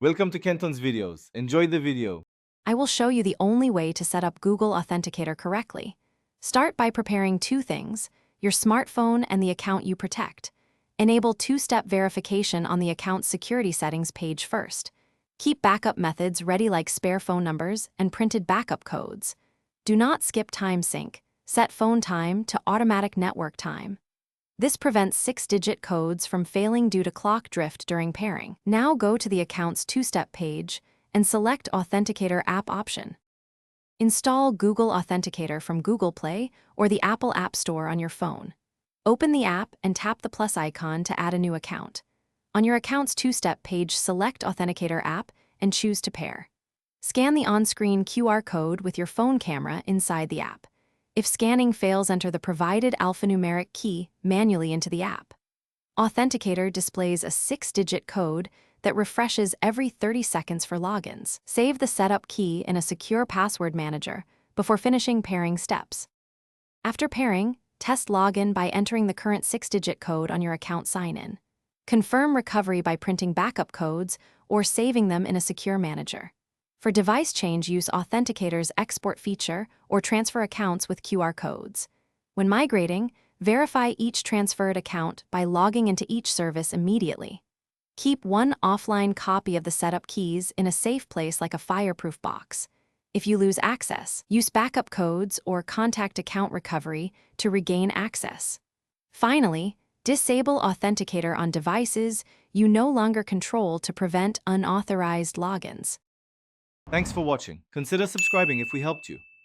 Welcome to Kenton's videos. Enjoy the video. I will show you the only way to set up Google Authenticator correctly. Start by preparing two things: your smartphone and the account you protect. Enable two-step verification on the account's security settings page first. Keep backup methods ready like spare phone numbers and printed backup codes. Do not skip time sync. Set phone time to automatic network time. This prevents 6-digit codes from failing due to clock drift during pairing. Now go to the account's two-step page and select Authenticator app option. Install Google Authenticator from Google Play or the Apple App Store on your phone. Open the app and tap the plus icon to add a new account. On your account's two-step page, select Authenticator app and choose to pair. Scan the on-screen QR code with your phone camera inside the app. If scanning fails, enter the provided alphanumeric key manually into the app. Authenticator displays a 6-digit code that refreshes every 30 seconds for logins. Save the setup key in a secure password manager before finishing pairing steps. After pairing, test login by entering the current 6-digit code on your account sign-in. Confirm recovery by printing backup codes or saving them in a secure manager. For device change, use Authenticator's export feature or transfer accounts with QR codes. When migrating, verify each transferred account by logging into each service immediately. Keep one offline copy of the setup keys in a safe place like a fireproof box. If you lose access, use backup codes or contact account recovery to regain access. Finally, disable Authenticator on devices you no longer control to prevent unauthorized logins. Thanks for watching. Consider subscribing if we helped you.